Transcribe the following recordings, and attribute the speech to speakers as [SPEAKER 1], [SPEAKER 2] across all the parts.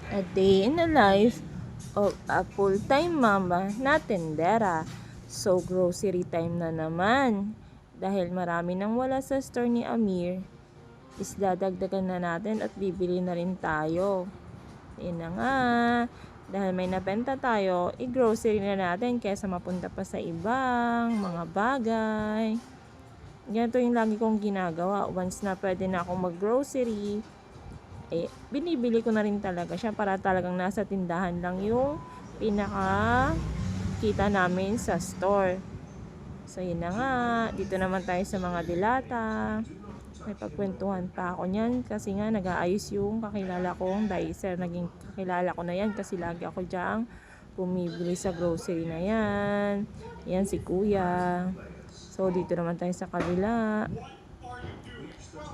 [SPEAKER 1] A day in the life of a full-time mama na tendera. So, grocery time na naman. Dahil marami nang wala sa store ni Amir, is dadagdagan na natin at bibili na rin tayo. Yun na nga. Dahil may nabenta tayo, i-grocery na natin kaysa mapunta pa sa ibang mga bagay. Ganito yung lagi kong ginagawa. Once na pwede na akong mag-grocery, binibili ko na rin talaga siya para talagang nasa tindahan lang yung pinaka kita namin sa store. So yun na nga, dito naman tayo sa mga dilata. May pagkwentuhan pa ako niyan kasi nga nag-aayos yung kakilala kong dicer. Naging kakilala ko na yan kasi lagi ako diyang bumibili sa grocery na yan. Yan si kuya. So dito naman tayo sa kabila.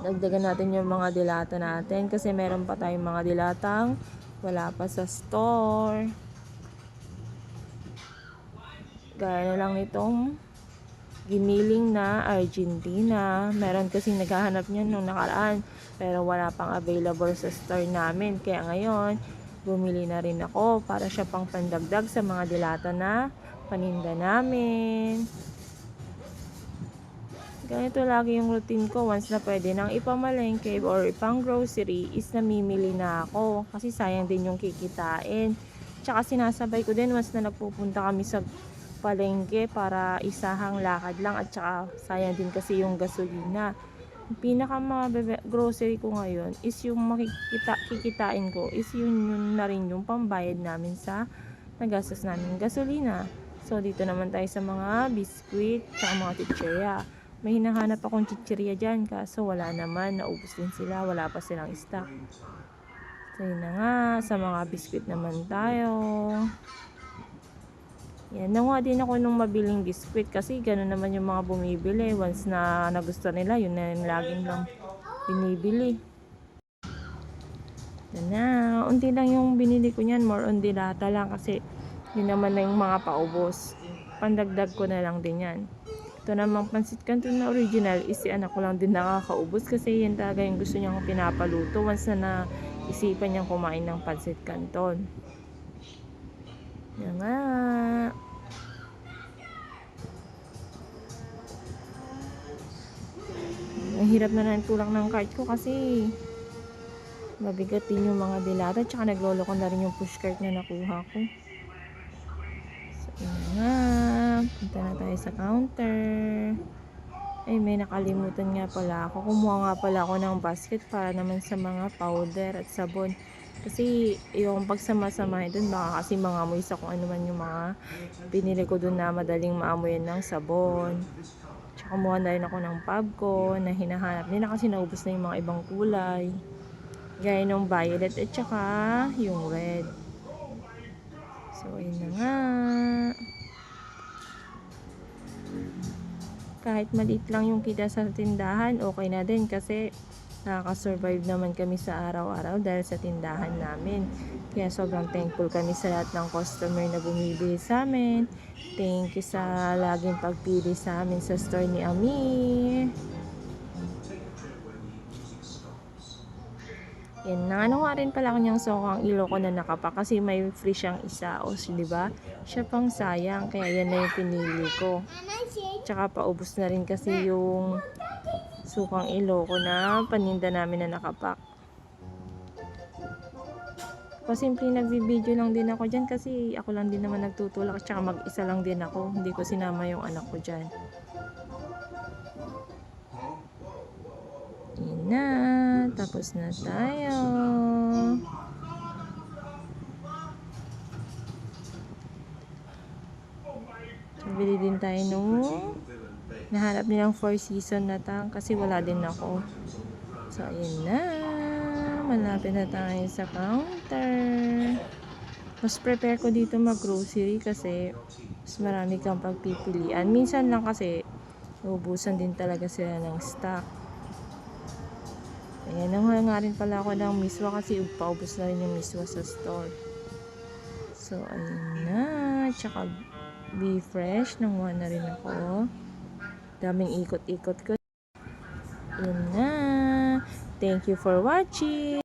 [SPEAKER 1] Dagdagan natin yung mga dilata natin kasi meron pa tayong mga dilatang wala pa sa store. Gaya na lang nitong giniling na Argentina. Meron kasing naghahanap niyan nung nakaraan pero wala pang available sa store namin. Kaya ngayon, bumili na rin ako para siya pang pandagdag sa mga dilata na paninda namin. Ganito lagi yung routine ko. Once na pwede nang ipamalengke or ipang grocery is namimili na ako. Kasi sayang din yung kikitain. Tsaka sinasabay ko din once na nagpupunta kami sa palengke para isahang lakad lang. At tsaka sayang din kasi yung gasolina. Yung pinaka mga grocery ko ngayon is yung kikitain ko is yun na rin yung pambayad namin sa nagastos namin gasolina. So dito naman tayo sa mga biskwit tsaka mga chichirya. May hinahanap akong chichirya dyan kaso wala naman, naubos din sila, wala pa silang stock. So yun na nga, sa mga biskwit naman tayo. Yan, nanguha din ako nung mabiling biskwit kasi gano'n naman yung mga bumibili. Once na nagusto nila, yun na yung laging lang binibili. Yan na, unti lang yung binili ko niyan, more on dilata lang kasi yun naman na yung mga paubos. Pandagdag ko na lang din yan. Ito namang pansit canton na original is si anak ko lang din nakakaubos kasi yan talaga yung gusto niyang pinapaluto once na naisipan niyang kumain ng pansit canton. Yan nga. Ang hirap na ng tulak ng cart ko kasi mabigat din yung mga dilata tsaka naglolo ko na rin yung push cart na nakuha ko. So yan nga. Punta na tayo sa counter. Ay, may nakalimutan nga pala ako. Kumuha nga pala ako ng basket para naman sa mga powder at sabon. Kasi yung pagsama-samahin dun, baka kasi mga amoy sa kung ano man yung mga binili ko dun na madaling maamoyan ng sabon. Tsaka kumuha na rin ako ng Pabco na hinahanap nila kasi naubos na yung mga ibang kulay. Gaya ng violet at tsaka yung red. So, ayun na nga. Kahit maliit lang yung kita sa tindahan, okay na din kasi nakaka-survive naman kami sa araw-araw dahil sa tindahan namin. Kaya sobrang thankful kami sa lahat ng customer na bumibili sa amin. Thank you sa laging pagpili sa amin sa store ni Amir. Yan, ano nga rin pala kanyang sokang ilo ko na nakapa kasi may free siyang isa o di ba? Siya pang sayang kaya yan na yung pinili ko. Tsaka paubos na rin kasi yung sukang ilo ko na paninda namin na nakapak. Pasimple nagbi-video lang din ako dyan kasi ako lang din naman nagtutulak tsaka mag-isa lang din ako. Hindi ko sinama yung anak ko dyan. Yan na. Tapos na tayo. Bili din tayo nung nahanap nilang 4 season na tang kasi wala din ako. So, ayun na. Malapit na tayo sa counter. Mas prepare ko dito mag-grocery kasi mas marami kang pagpipilian. Minsan lang kasi naubusan din talaga sila ng stock. Ayan, nanguha nga rin pala ako ng miswa kasi paubos na rin yung miswa sa store. So, ayun na. Tsaka Be Fresh, nanguha na rin ako. Daming ikot-ikot ko. Yun na. Thank you for watching.